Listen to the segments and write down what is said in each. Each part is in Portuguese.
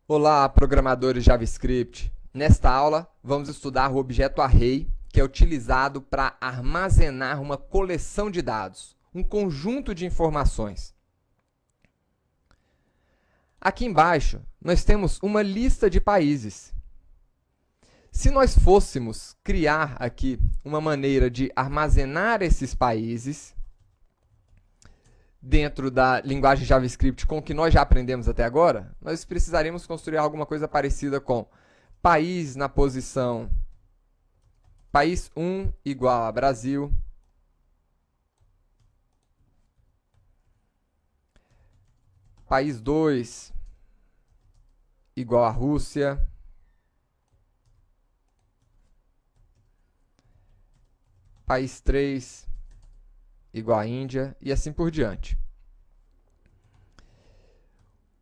Olá, programadores JavaScript. Nesta aula, vamos estudar o objeto array, que é utilizado para armazenar uma coleção de dados, um conjunto de informações. Aqui embaixo, nós temos uma lista de países. Se nós fôssemos criar aqui uma maneira de armazenar esses países dentro da linguagem JavaScript com o que nós já aprendemos até agora, nós precisaríamos construir alguma coisa parecida com país na posição país 1 igual a Brasil, país 2 igual a Rússia, país 3 igual a Índia e assim por diante.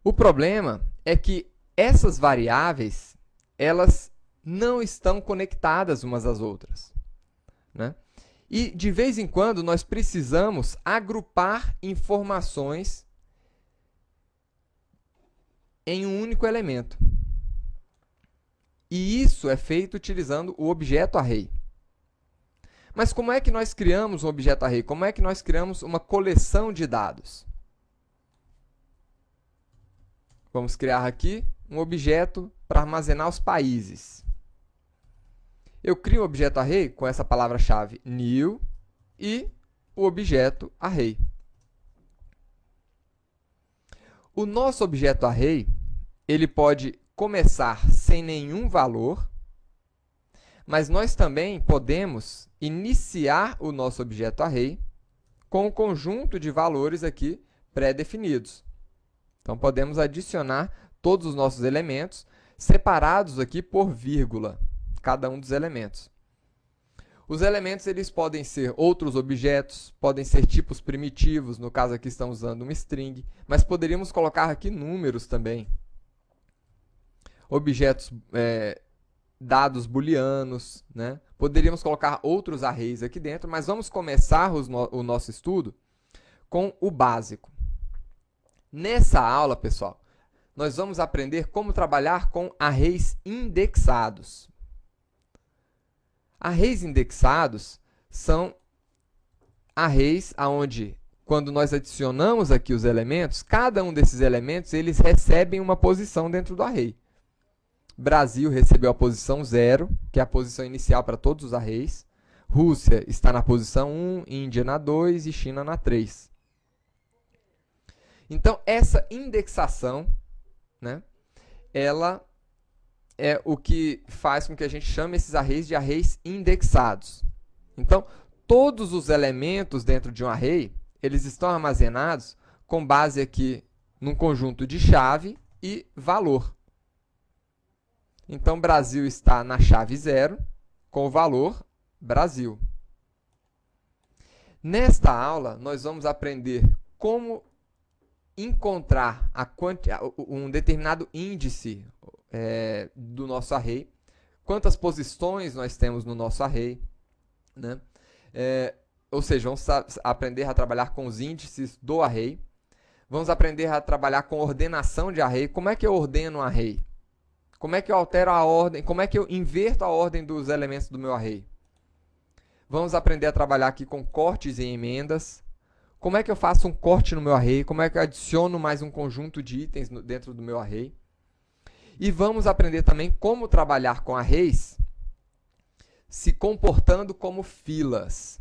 O problema é que essas variáveis, elas não estão conectadas umas às outras, né? E, de vez em quando, nós precisamos agrupar informações em um único elemento. E isso é feito utilizando o objeto array. Mas como é que nós criamos um objeto array? Como é que nós criamos uma coleção de dados? Vamos criar aqui um objeto para armazenar os países. Eu crio o objeto array com essa palavra-chave new e o objeto array. O nosso objeto array, ele pode começar sem nenhum valor, mas nós também podemos iniciar o nosso objeto array com um conjunto de valores aqui pré-definidos. Então, podemos adicionar todos os nossos elementos separados aqui por vírgula, cada um dos elementos. Os elementos eles podem ser outros objetos, podem ser tipos primitivos, no caso aqui estamos usando uma string, mas poderíamos colocar aqui números também. Objetos, dados booleanos, né? Poderíamos colocar outros arrays aqui dentro, mas vamos começar o nosso estudo com o básico. Nessa aula, pessoal, nós vamos aprender como trabalhar com arrays indexados. Arrays indexados são arrays onde, quando nós adicionamos aqui os elementos, cada um desses elementos eles recebem uma posição dentro do array. Brasil recebeu a posição 0, que é a posição inicial para todos os arrays. Rússia está na posição 1, Índia na 2 e China na 3. Então, essa indexação, né, ela é o que faz com que a gente chame esses arrays de arrays indexados. Então, todos os elementos dentro de um array, eles estão armazenados com base aqui num conjunto de chave e valor. Então, Brasil está na chave 0, com o valor Brasil. Nesta aula, nós vamos aprender como encontrar um determinado índice do nosso array, quantas posições nós temos no nosso array, né? Ou seja, vamos aprender a trabalhar com os índices do array, vamos aprender a trabalhar com ordenação de array. Como é que eu ordeno um array? Como é que eu altero a ordem? Como é que eu inverto a ordem dos elementos do meu array? Vamos aprender a trabalhar aqui com cortes e emendas. Como é que eu faço um corte no meu array? Como é que eu adiciono mais um conjunto de itens dentro do meu array? E vamos aprender também como trabalhar com arrays se comportando como filas.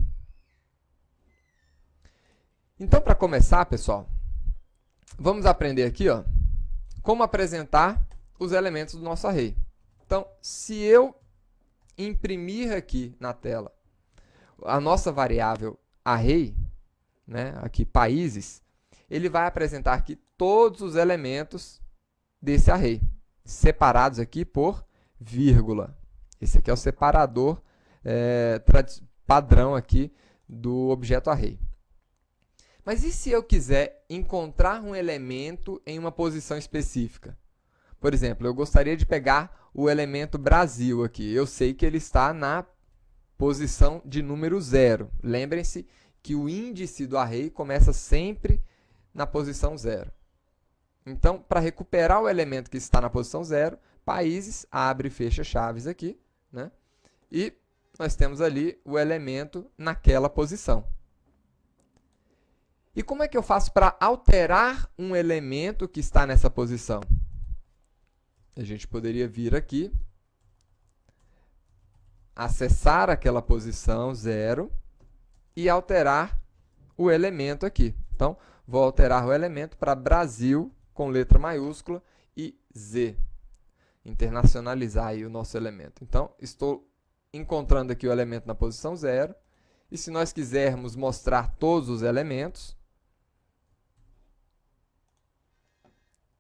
Então, para começar, pessoal, vamos aprender aqui, ó, como apresentar os elementos do nosso array. Então, se eu imprimir aqui na tela a nossa variável array, né, aqui países, ele vai apresentar aqui todos os elementos desse array, separados aqui por vírgula. Esse aqui é o separador padrão aqui do objeto array. Mas e se eu quiser encontrar um elemento em uma posição específica? Por exemplo, eu gostaria de pegar o elemento Brasil aqui. Eu sei que ele está na posição de número 0. Lembrem-se que o índice do array começa sempre na posição 0. Então, para recuperar o elemento que está na posição 0, países, abre e fecha chaves aqui, né? E nós temos ali o elemento naquela posição. E como é que eu faço para alterar um elemento que está nessa posição? A gente poderia vir aqui, acessar aquela posição 0 e alterar o elemento aqui. Então, vou alterar o elemento para Brasil com letra maiúscula e Z. Internacionalizar aí o nosso elemento. Então, estou encontrando aqui o elemento na posição 0. E se nós quisermos mostrar todos os elementos,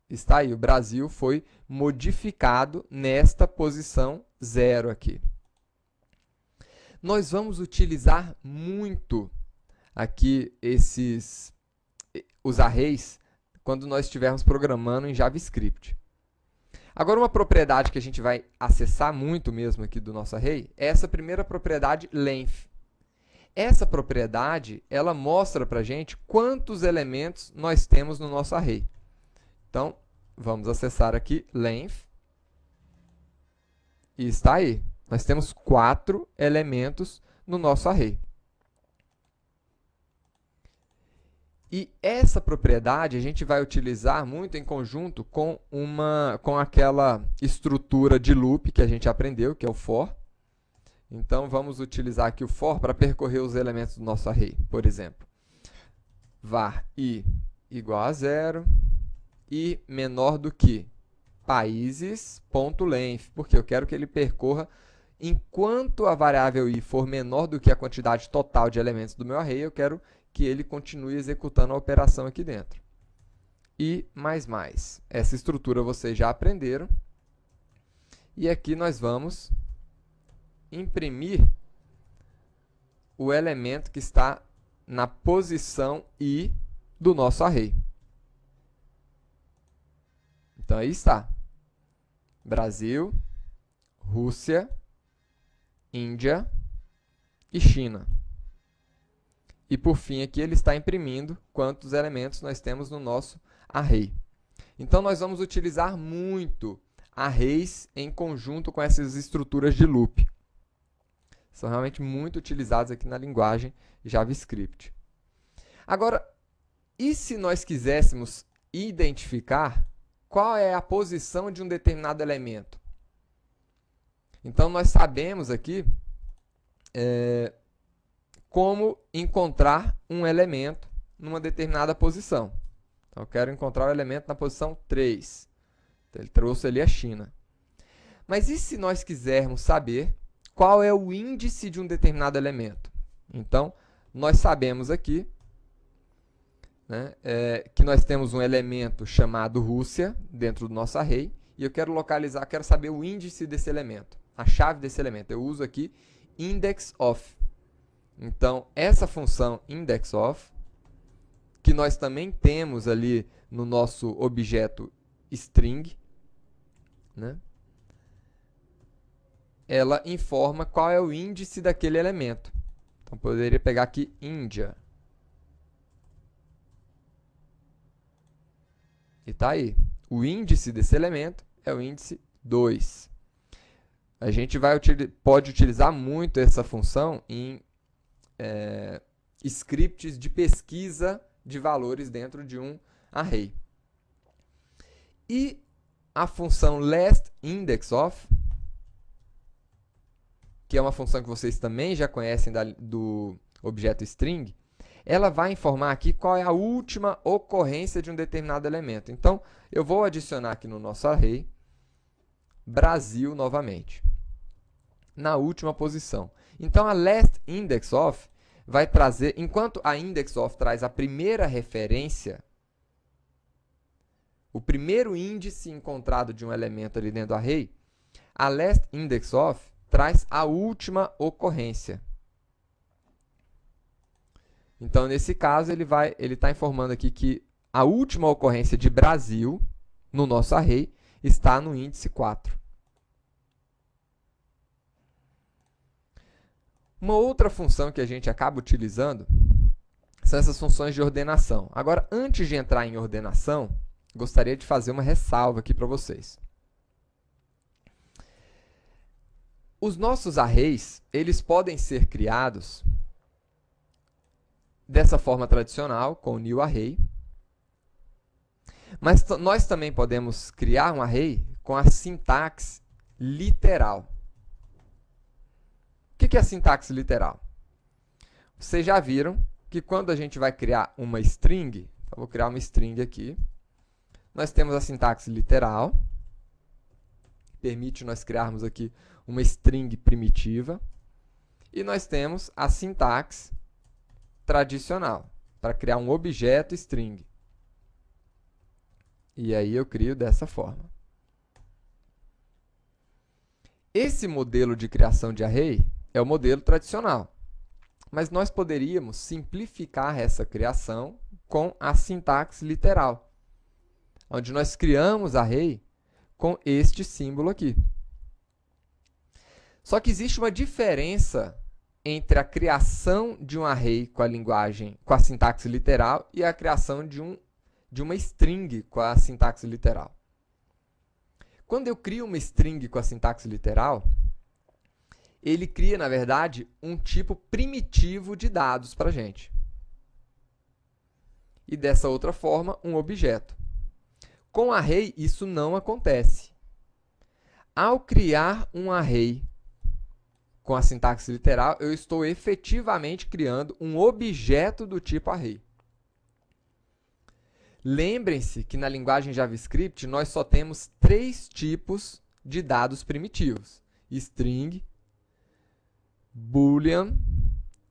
está aí, o Brasil foi modificado nesta posição 0 aqui. Nós vamos utilizar muito aqui os arrays quando nós estivermos programando em JavaScript. Agora, uma propriedade que a gente vai acessar muito mesmo aqui do nosso array é essa primeira propriedade length. Essa propriedade, ela mostra para a gente quantos elementos nós temos no nosso array. Então, vamos acessar aqui length. E está aí. Nós temos 4 elementos no nosso array. E essa propriedade a gente vai utilizar muito em conjunto com aquela estrutura de loop que a gente aprendeu, que é o for. Então, vamos utilizar aqui o for para percorrer os elementos do nosso array. Por exemplo, var i igual a 0, i menor do que países.length, porque eu quero que ele percorra enquanto a variável i for menor do que a quantidade total de elementos do meu array, eu quero que ele continue executando a operação aqui dentro. E mais. Essa estrutura vocês já aprenderam. E aqui nós vamos imprimir o elemento que está na posição i do nosso array. Então, aí está. Brasil, Rússia, Índia e China. E, por fim, aqui ele está imprimindo quantos elementos nós temos no nosso array. Então, nós vamos utilizar muito arrays em conjunto com essas estruturas de loop. São realmente muito utilizados aqui na linguagem JavaScript. Agora, e se nós quiséssemos identificar qual é a posição de um determinado elemento? Então, nós sabemos aqui como encontrar um elemento numa determinada posição. Então, eu quero encontrar o elemento na posição 3. Então, ele trouxe ali a China. Mas e se nós quisermos saber qual é o índice de um determinado elemento? Então, nós sabemos aqui, né, que nós temos um elemento chamado Rússia dentro do nosso array, e eu quero localizar, quero saber o índice desse elemento, a chave desse elemento. Eu uso aqui indexOf. Então, essa função indexOf, que nós também temos ali no nosso objeto string, né, ela informa qual é o índice daquele elemento. Então, poderia pegar aqui Índia. E está aí. O índice desse elemento é o índice 2. A gente pode utilizar muito essa função em scripts de pesquisa de valores dentro de um array. E a função lastIndexOf, que é uma função que vocês também já conhecem do objeto string, ela vai informar aqui qual é a última ocorrência de um determinado elemento. Então, eu vou adicionar aqui no nosso array Brasil novamente, na última posição. Então, a lastIndexOf vai trazer, enquanto a indexOf traz a primeira referência, o primeiro índice encontrado de um elemento ali dentro do array, a lastIndexOf traz a última ocorrência. Então, nesse caso, ele está informando aqui que a última ocorrência de Brasil no nosso array está no índice 4. Uma outra função que a gente acaba utilizando são essas funções de ordenação. Agora, antes de entrar em ordenação, gostaria de fazer uma ressalva aqui para vocês. Os nossos arrays, eles podem ser criados dessa forma tradicional, com o new array, mas nós também podemos criar um array com a sintaxe literal. O que é a sintaxe literal? Vocês já viram que quando a gente vai criar uma string, eu vou criar uma string aqui, nós temos a sintaxe literal, que permite nós criarmos aqui uma string primitiva, e nós temos a sintaxe tradicional, para criar um objeto string. E aí eu crio dessa forma. Esse modelo de criação de array é o modelo tradicional, mas nós poderíamos simplificar essa criação com a sintaxe literal, onde nós criamos array com este símbolo aqui. Só que existe uma diferença entre a criação de um array com a linguagem, com a sintaxe literal, e a criação de uma string com a sintaxe literal. Quando eu crio uma string com a sintaxe literal, ele cria, na verdade, um tipo primitivo de dados para a gente. E dessa outra forma, um objeto. Com array, isso não acontece. Ao criar um array com a sintaxe literal, eu estou efetivamente criando um objeto do tipo array. Lembrem-se que na linguagem JavaScript nós só temos 3 tipos de dados primitivos: string, boolean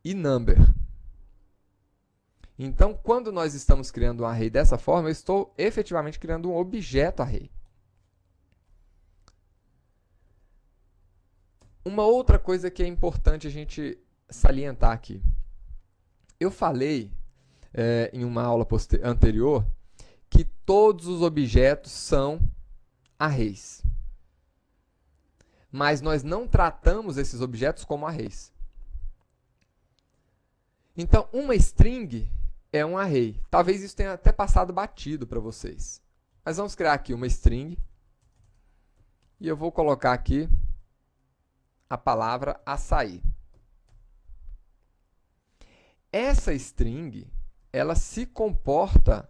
e number. Então, quando nós estamos criando um array dessa forma, eu estou efetivamente criando um objeto array. Uma outra coisa que é importante a gente salientar aqui. Eu falei em uma aula anterior que todos os objetos são arrays. Mas nós não tratamos esses objetos como arrays. Então, uma string é um array. Talvez isso tenha até passado batido para vocês. Mas vamos criar aqui uma string. E eu vou colocar aqui a palavra açaí. Essa string, ela se comporta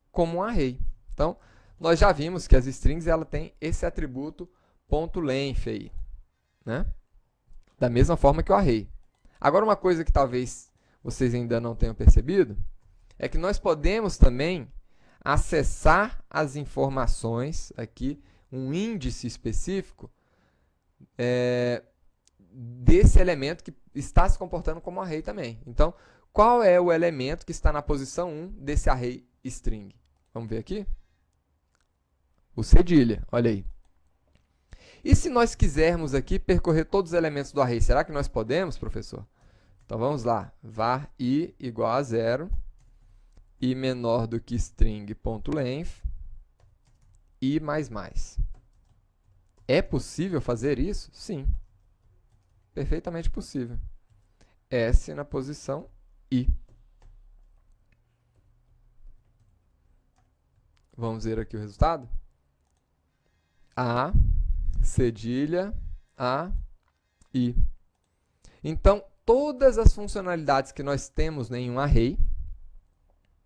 como um array. Então, nós já vimos que as strings ela tem esse atributo .length aí, né? Da mesma forma que o array. Agora, uma coisa que talvez vocês ainda não tenham percebido é que nós podemos também acessar as informações aqui, um índice específico desse elemento que está se comportando como array também. Então, qual é o elemento que está na posição 1 desse array string? Vamos ver aqui? O cedilha, olha aí. E se nós quisermos aqui percorrer todos os elementos do array, será que nós podemos, professor? Então, vamos lá. Var i igual a 0, i menor do que string.length, i mais mais. É possível fazer isso? Sim. Perfeitamente possível. S na posição i. Vamos ver aqui o resultado? A, cedilha, A, I. Então, todas as funcionalidades que nós temos em um array,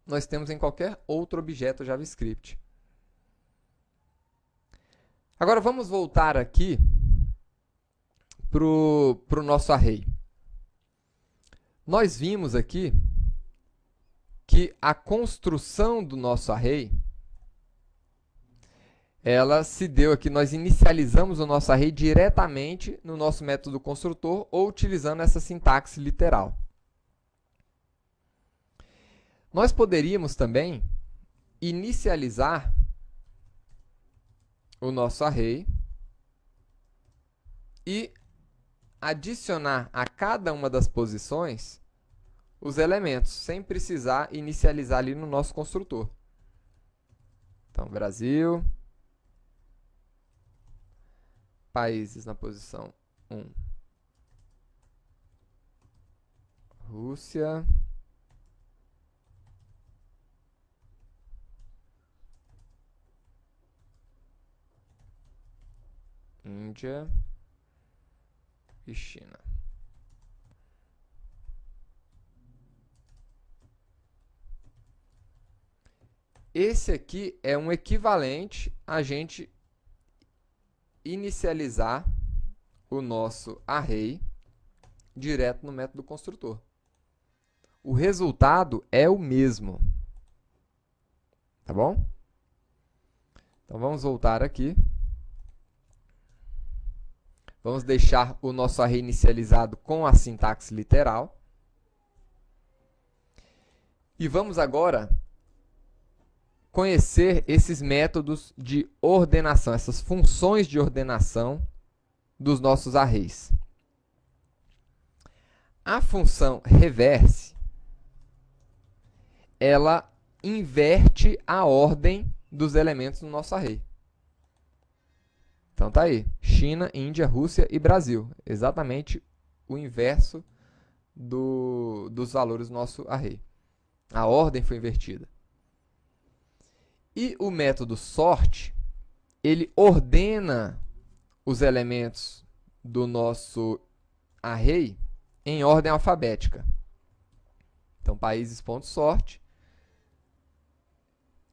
nós temos em qualquer outro objeto JavaScript. Agora, vamos voltar aqui para o nosso array. Nós vimos aqui que a construção do nosso array, ela se deu aqui, nós inicializamos o nosso array diretamente no nosso método construtor ou utilizando essa sintaxe literal. Nós poderíamos também inicializar o nosso array e adicionar a cada uma das posições os elementos, sem precisar inicializar ali no nosso construtor. Então, Brasil, países na posição 1, Rússia, Índia e China. Esse aqui é um equivalente a gente inicializar o nosso array direto no método construtor. O resultado é o mesmo. Tá bom? Então vamos voltar aqui. Vamos deixar o nosso array inicializado com a sintaxe literal. E vamos agora conhecer esses métodos de ordenação, essas funções de ordenação dos nossos arrays. A função reverse, ela inverte a ordem dos elementos no nosso array. Então tá aí, China, Índia, Rússia e Brasil. Exatamente o inverso dos valores do nosso array. A ordem foi invertida. E o método sort, ele ordena os elementos do nosso array em ordem alfabética. Então, países.sort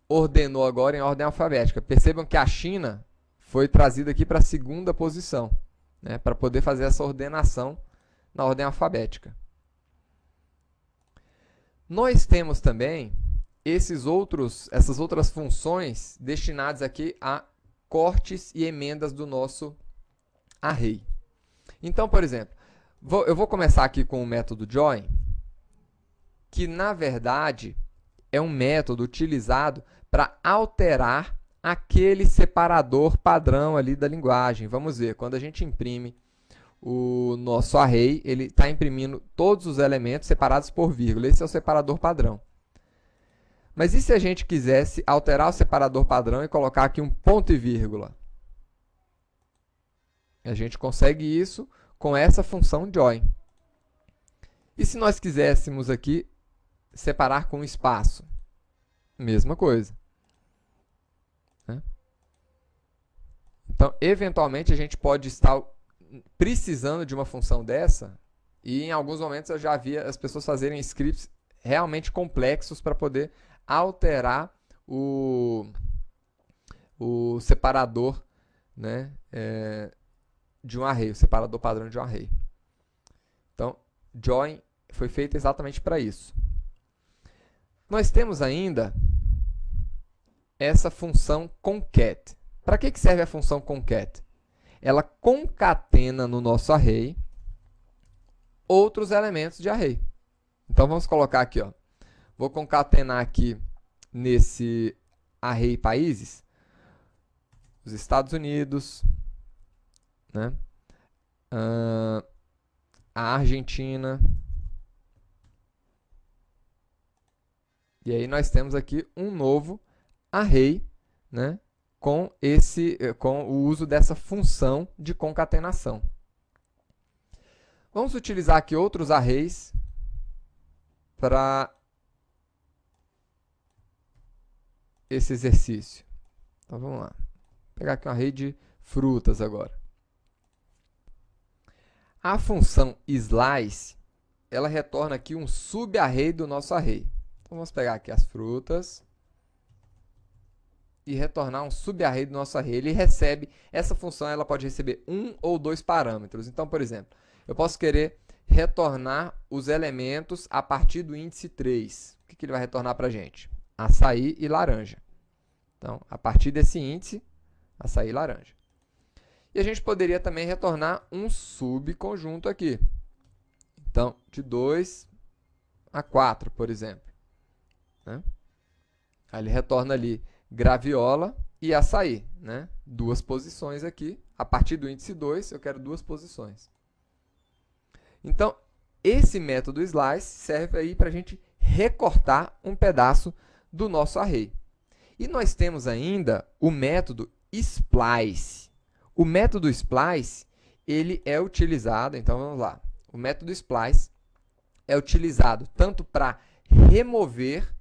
ordenou agora em ordem alfabética. Percebam que a China foi trazida aqui para a segunda posição, né, para poder fazer essa ordenação na ordem alfabética. Nós temos também essas outras funções destinadas aqui a cortes e emendas do nosso array. Então, por exemplo, eu vou começar aqui com o método join, que na verdade é um método utilizado para alterar aquele separador padrão ali da linguagem. Vamos ver, quando a gente imprime o nosso array, ele está imprimindo todos os elementos separados por vírgula. Esse é o separador padrão. Mas e se a gente quisesse alterar o separador padrão e colocar aqui um ponto e vírgula? A gente consegue isso com essa função join. E se nós quiséssemos aqui separar com espaço? Mesma coisa. Né? Então, eventualmente, a gente pode estar precisando de uma função dessa, e em alguns momentos eu já vi as pessoas fazerem scripts realmente complexos para poder alterar o separador, né, de um array, o separador padrão de um array. Então, join foi feito exatamente para isso. Nós temos ainda essa função concat. Para que serve a função concat? Ela concatena no nosso array outros elementos de array. Então, vamos colocar aqui, ó. Vou concatenar aqui nesse array países os Estados Unidos, né? A Argentina. E aí nós temos aqui um novo array, né? com o uso dessa função de concatenação. Vamos utilizar aqui outros arrays para esse exercício. Então, vamos lá. Vou pegar aqui um array de frutas agora. A função slice, ela retorna aqui um subarray do nosso array. Então, vamos pegar aqui as frutas e retornar um subarray do nosso array. Ele recebe, essa função ela pode receber um ou dois parâmetros. Então, por exemplo, eu posso querer retornar os elementos a partir do índice 3. O que ele vai retornar para a gente? Açaí e laranja. Então, a partir desse índice, açaí e laranja. E a gente poderia também retornar um subconjunto aqui. Então, de 2 a 4, por exemplo. Né? Aí ele retorna ali graviola e açaí. Né? Duas posições aqui. A partir do índice 2, eu quero duas posições. Então, esse método slice serve aí para a gente recortar um pedaço do nosso array. E nós temos ainda o método splice. O método splice, ele é utilizado, então vamos lá. O método splice é utilizado tanto para remover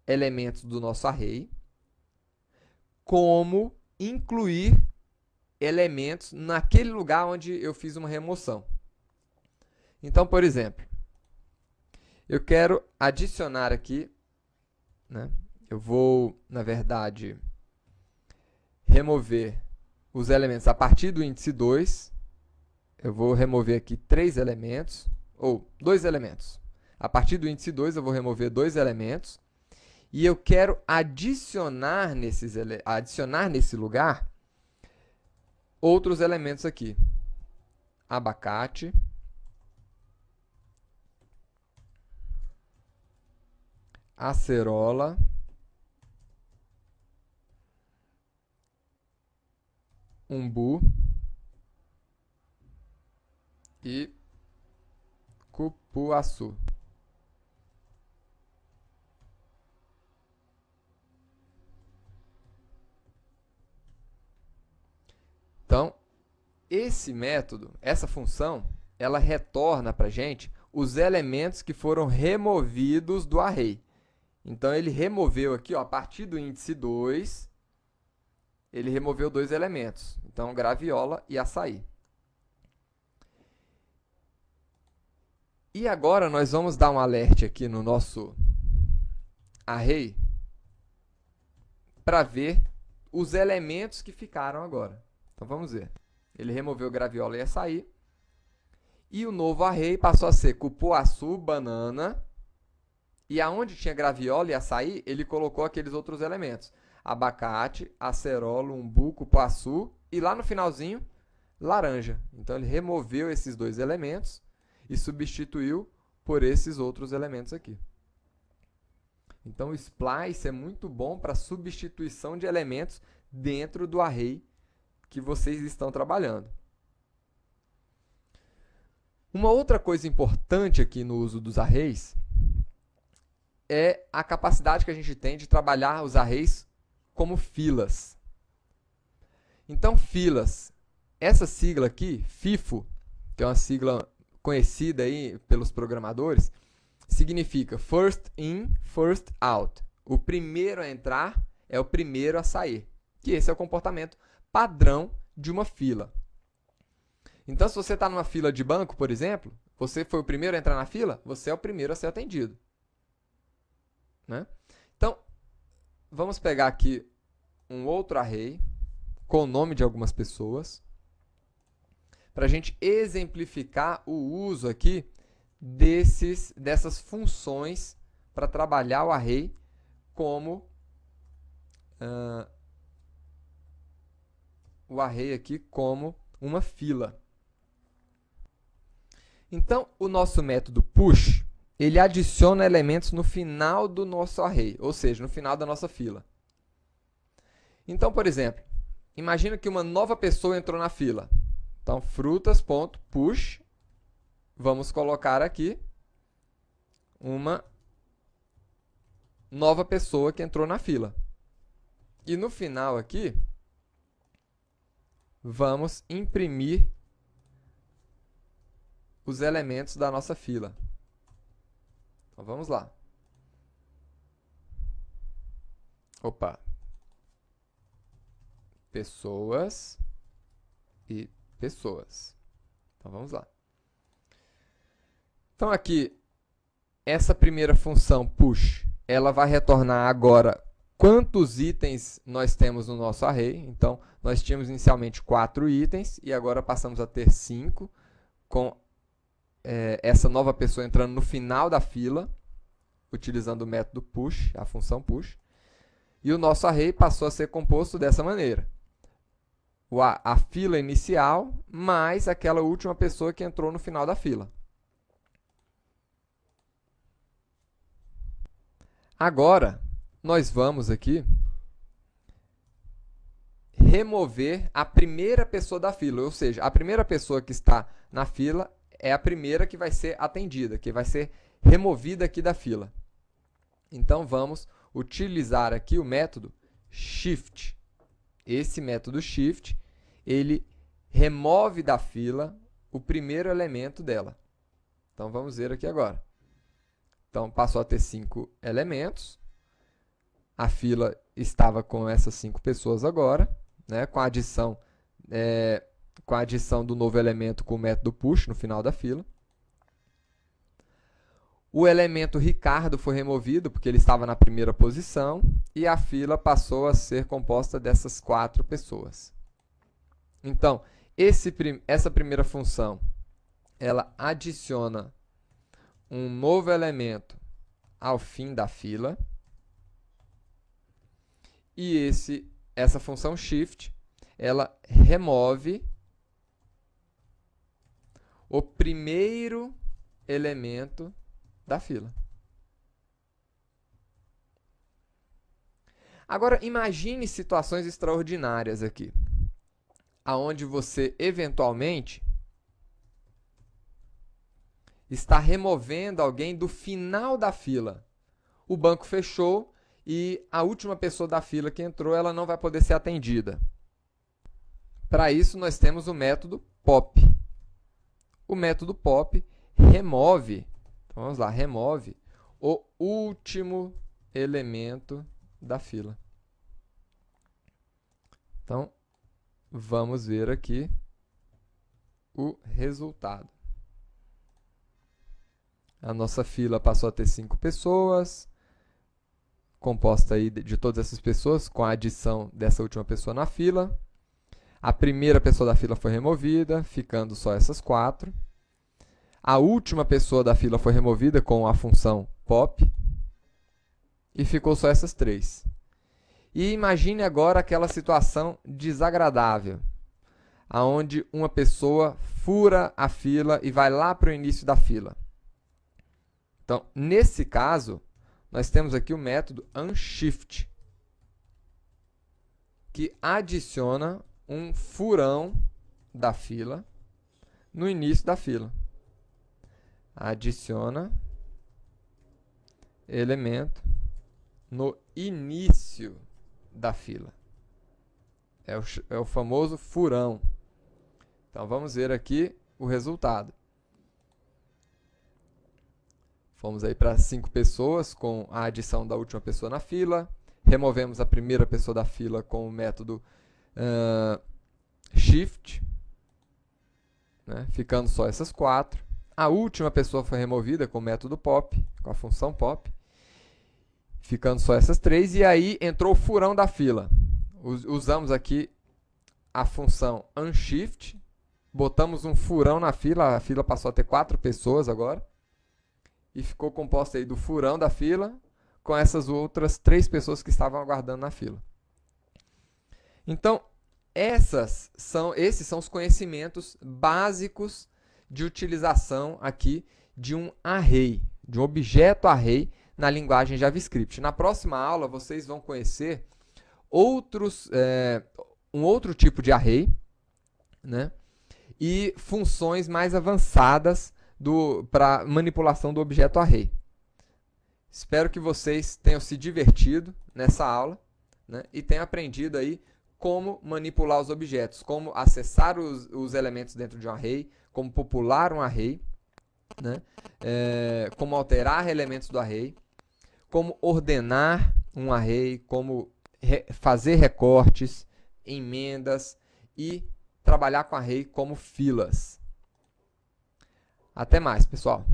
elementos do nosso array, como incluir elementos naquele lugar onde eu fiz uma remoção. Então, por exemplo, eu quero adicionar aqui, né? Eu vou, na verdade, remover os elementos a partir do índice 2. Eu vou remover aqui 3 elementos, ou 2 elementos. A partir do índice 2, eu vou remover 2 elementos. E eu quero adicionar nesse lugar outros elementos aqui. Abacate. Acerola. Umbu. E cupuaçu. Então, esse método, essa função, ela retorna para a gente os elementos que foram removidos do array. Então, ele removeu aqui, ó, a partir do índice 2, ele removeu 2 elementos. Então, graviola e açaí. E agora, nós vamos dar um alert aqui no nosso array para ver os elementos que ficaram agora. Então, vamos ver. Ele removeu graviola e açaí. E o novo array passou a ser cupuaçu, banana. E aonde tinha graviola e açaí, ele colocou aqueles outros elementos. Abacate, acerola, umbu, cupuaçu. E lá no finalzinho, laranja. Então, ele removeu esses 2 elementos e substituiu por esses outros elementos aqui. Então, o splice é muito bom para substituição de elementos dentro do array que vocês estão trabalhando. Uma outra coisa importante aqui no uso dos arrays é a capacidade que a gente tem de trabalhar os arrays como filas. Então, filas, essa sigla aqui, FIFO, que é uma sigla conhecida aí pelos programadores, significa First In, First Out. O primeiro a entrar é o primeiro a sair. Que esse é o comportamento padrão de uma fila. Então, se você está numa fila de banco, por exemplo, você foi o primeiro a entrar na fila, você é o primeiro a ser atendido. Né? Então, vamos pegar aqui um outro array com o nome de algumas pessoas para a gente exemplificar o uso aqui dessas funções para trabalhar o array como o array aqui como uma fila. Então, o nosso método push, ele adiciona elementos no final do nosso array, ou seja, no final da nossa fila. Então, por exemplo, imagina que uma nova pessoa entrou na fila. Então, frutas.push, vamos colocar aqui uma nova pessoa que entrou na fila. E no final aqui, vamos imprimir os elementos da nossa fila. Então, vamos lá. Opa. Pessoas e pessoas. Então, vamos lá. Então, aqui, essa primeira função push, ela vai retornar agora quantos itens nós temos no nosso array. Então, nós tínhamos inicialmente 4 itens e agora passamos a ter 5, com essa nova pessoa entrando no final da fila, utilizando o método push, a função push. E o nosso array passou a ser composto dessa maneira. A fila inicial mais aquela última pessoa que entrou no final da fila. Agora, nós vamos aqui remover a primeira pessoa da fila, ou seja, a primeira pessoa que está na fila é a primeira que vai ser atendida, que vai ser removida aqui da fila. Então, vamos utilizar aqui o método shift. Esse método shift, ele remove da fila o primeiro elemento dela. Então, vamos ver aqui agora. Então, passou a ter 5 elementos. A fila estava com essas 5 pessoas agora, né? Com a adição com a adição do novo elemento com o método push no final da fila. O elemento Ricardo foi removido porque ele estava na primeira posição e a fila passou a ser composta dessas 4 pessoas. Então, essa primeira função, ela adiciona um novo elemento ao fim da fila. E essa função shift, ela remove o primeiro elemento da fila. Agora, imagine situações extraordinárias aqui, aonde você, eventualmente, está removendo alguém do final da fila. O banco fechou e a última pessoa da fila que entrou, ela não vai poder ser atendida. Para isso, nós temos o método POP. O método POP remove, então vamos lá, remove o último elemento da fila. Então, vamos ver aqui o resultado. A nossa fila passou a ter 5 pessoas, composta aí de todas essas pessoas, com a adição dessa última pessoa na fila. A primeira pessoa da fila foi removida, ficando só essas 4. A última pessoa da fila foi removida com a função POP e ficou só essas 3. E imagine agora aquela situação desagradável, aonde uma pessoa fura a fila e vai lá para o início da fila. Então, nesse caso, nós temos aqui o método unshift, que adiciona um furão da fila no início da fila. Adiciona elemento no início da fila. É o famoso furão. Então, vamos ver aqui o resultado. Fomos aí para 5 pessoas com a adição da última pessoa na fila. Removemos a primeira pessoa da fila com o método shift, né, ficando só essas 4. A última pessoa foi removida com o método POP, com a função POP, ficando só essas 3. E aí entrou o furão da fila. Usamos aqui a função unshift, botamos um furão na fila, a fila passou a ter 4 pessoas agora. E ficou composta aí do furão da fila com essas outras 3 pessoas que estavam aguardando na fila. Então, esses são os conhecimentos básicos de utilização aqui de um array, de um objeto array na linguagem JavaScript. Na próxima aula, vocês vão conhecer um outro tipo de array, né, e funções mais avançadas para manipulação do objeto array. Espero que vocês tenham se divertido nessa aula, né, e tenham aprendido aí como manipular os objetos, como acessar os elementos dentro de um array, como popular um array, né, como alterar elementos do array, como ordenar um array, como fazer recortes, emendas e trabalhar com array como filas. Até mais, pessoal!